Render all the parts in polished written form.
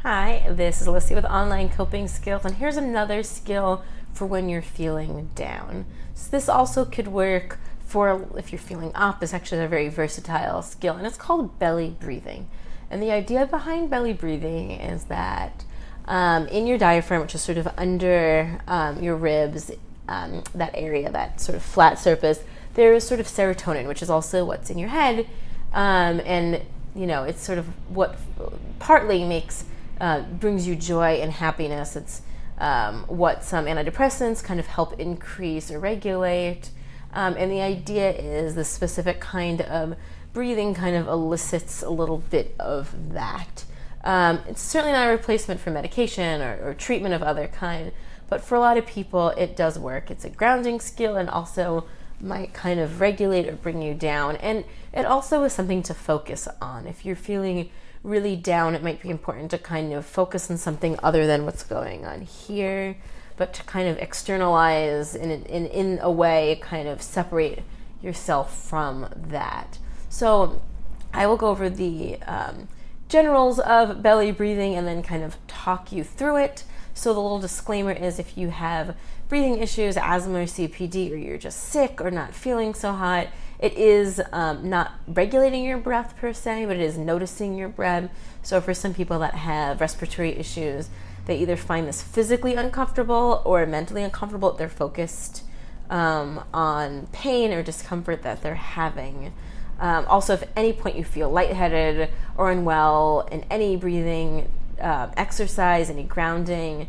Hi, this is Alyssa with Online Coping Skills, and here's another skill for when you're feeling down. So this also could work for if you're feeling up. It's actually a very versatile skill, and it's called belly breathing. And the idea behind belly breathing is that in your diaphragm, which is sort of under your ribs, that area, that sort of flat surface, there is sort of serotonin, which is also what's in your head, and it's sort of what partly brings you joy and happiness. It's what some antidepressants kind of help increase or regulate. And the idea is the specific kind of breathing kind of elicits a little bit of that. It's certainly not a replacement for medication or treatment of other kind, but for a lot of people it does work. It's a grounding skill and also might kind of regulate or bring you down. And it also is something to focus on. If you're feeling really down, it might be important to kind of focus on something other than what's going on here, but to kind of externalize in a way, kind of separate yourself from that. So I will go over the generals of belly breathing and then kind of talk you through it. So the little disclaimer is if you have breathing issues, asthma or COPD, or you're just sick or not feeling so hot, it is not regulating your breath per se, but it is noticing your breath. So for some people that have respiratory issues, they either find this physically uncomfortable or mentally uncomfortable if they're focused on pain or discomfort that they're having. Also, if at any point you feel lightheaded or unwell in any breathing exercise, any grounding,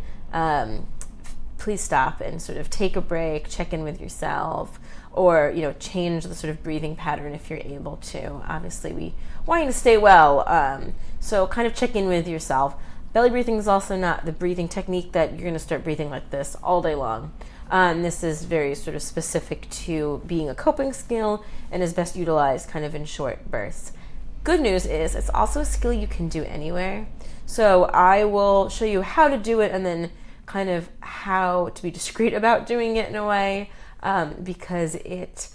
please stop and sort of take a break, check in with yourself, or change the sort of breathing pattern if you're able to. Obviously, we want you to stay well, so kind of check in with yourself. Belly breathing is also not the breathing technique that you're going to start breathing like this all day long. This is very sort of specific to being a coping skill and is best utilized kind of in short bursts. Good news is it's also a skill you can do anywhere. So I will show you how to do it and then kind of how to be discreet about doing it in a way, because it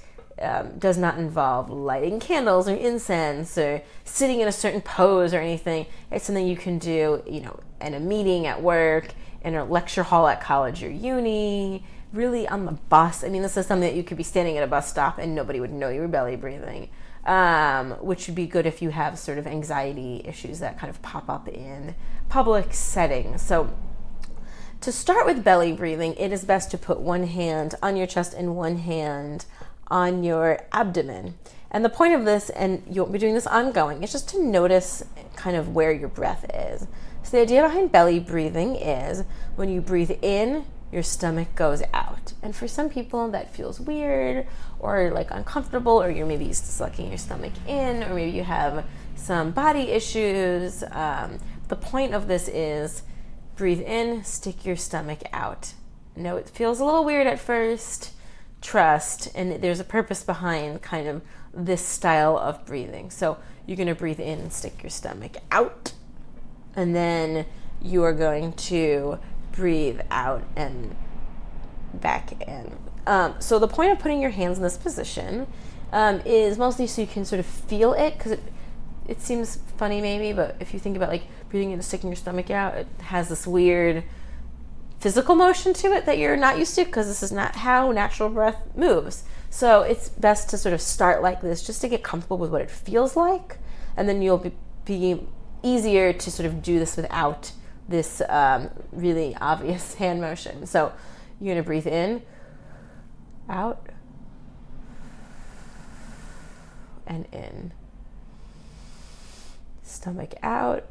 does not involve lighting candles or incense or sitting in a certain pose or anything. It's something you can do, in a meeting at work, in a lecture hall at college or uni, really on the bus. I mean, this is something that you could be standing at a bus stop and nobody would know you were belly breathing, which would be good if you have sort of anxiety issues that kind of pop up in public settings. So to start with belly breathing, it is best to put one hand on your chest and one hand on your abdomen. And the point of this, and you'll be doing this ongoing, is just to notice kind of where your breath is. So the idea behind belly breathing is when you breathe in, your stomach goes out. And for some people that feels weird or like uncomfortable, or you're maybe used to sucking your stomach in, or maybe you have some body issues. The point of this is breathe in, stick your stomach out. No, it feels a little weird at first. Trust, and there's a purpose behind kind of this style of breathing. So you're going to breathe in and stick your stomach out, and then you are going to breathe out and back in. So the point of putting your hands in this position is mostly so you can sort of feel it, because it seems funny maybe, but if you think about like breathing in and sticking your stomach out, it has this weird physical motion to it that you're not used to, because this is not how natural breath moves. So it's best to sort of start like this just to get comfortable with what it feels like, and then you'll be easier to sort of do this without this really obvious hand motion. So you're going to breathe in, out, and in. Stomach out,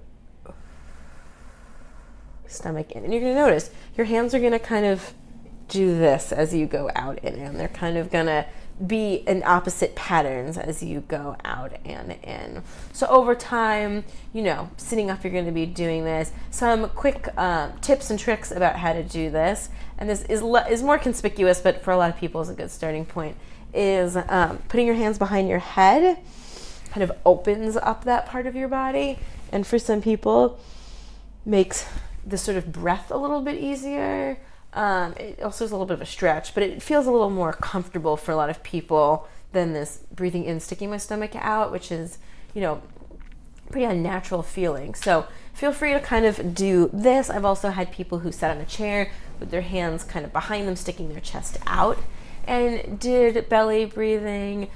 stomach in. And you're going to notice your hands are going to kind of do this as you go out and in. They're kind of going to be in opposite patterns as you go out and in. So over time, sitting up, you're going to be doing this. Some quick tips and tricks about how to do this, and this is more conspicuous, but for a lot of people is a good starting point, is putting your hands behind your head. Kind of opens up that part of your body, and for some people makes the sort of breath a little bit easier. It also is a little bit of a stretch, but it feels a little more comfortable for a lot of people than this breathing in, sticking my stomach out, which is, pretty unnatural feeling. So feel free to kind of do this. I've also had people who sat on a chair with their hands kind of behind them, sticking their chest out, and did belly breathing.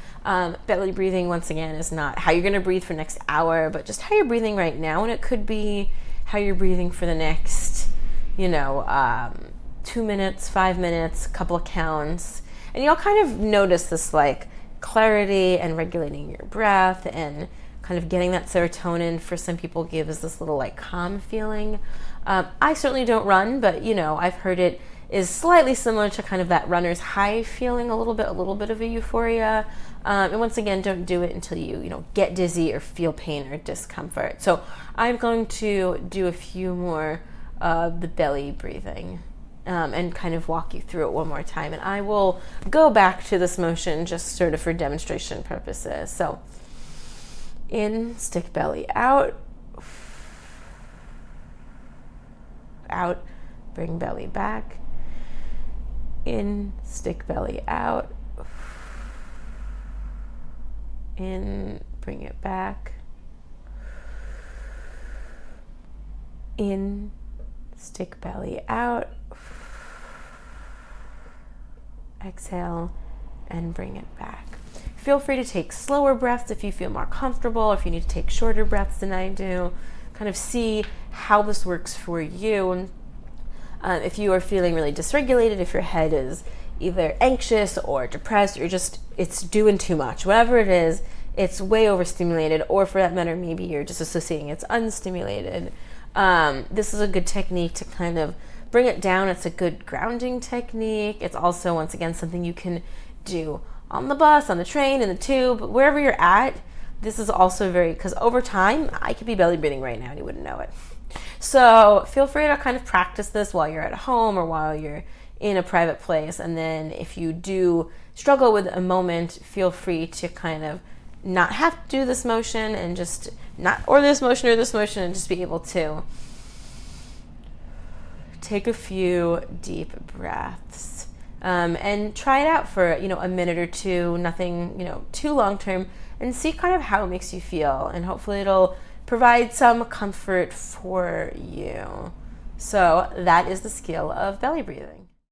Belly breathing, once again, is not how you're going to breathe for the next hour, but just how you're breathing right now. And it could be how you're breathing for the next, 2 minutes, 5 minutes, a couple of counts. And you'll kind of notice this like clarity and regulating your breath and kind of getting that serotonin, for some people, gives this little like calm feeling. I certainly don't run, but I've heard it is slightly similar to kind of that runner's high feeling, a little bit of a euphoria. And once again, don't do it until you get dizzy or feel pain or discomfort. So I'm going to do a few more of the belly breathing and kind of walk you through it one more time. And I will go back to this motion just sort of for demonstration purposes. So in, stick belly out, out, bring belly back. In, stick belly out, in, bring it back, in, stick belly out, exhale, and bring it back. Feel free to take slower breaths if you feel more comfortable, if you need to take shorter breaths than I do. Kind of see how this works for you. If you are feeling really dysregulated, if your head is either anxious or depressed, or it's doing too much, whatever it is, it's way overstimulated, or for that matter, maybe you're just associating it's unstimulated. This is a good technique to kind of bring it down. It's a good grounding technique. It's also, once again, something you can do on the bus, on the train, in the tube, wherever you're at. This is also because over time, I could be belly breathing right now and you wouldn't know it. So feel free to kind of practice this while you're at home or while you're in a private place. And then if you do struggle with a moment, feel free to kind of not have to do this motion and just or this motion and just be able to take a few deep breaths. And try it out for a minute or two, nothing too long term, and see kind of how it makes you feel, and hopefully it'll provide some comfort for you. So that is the skill of belly breathing.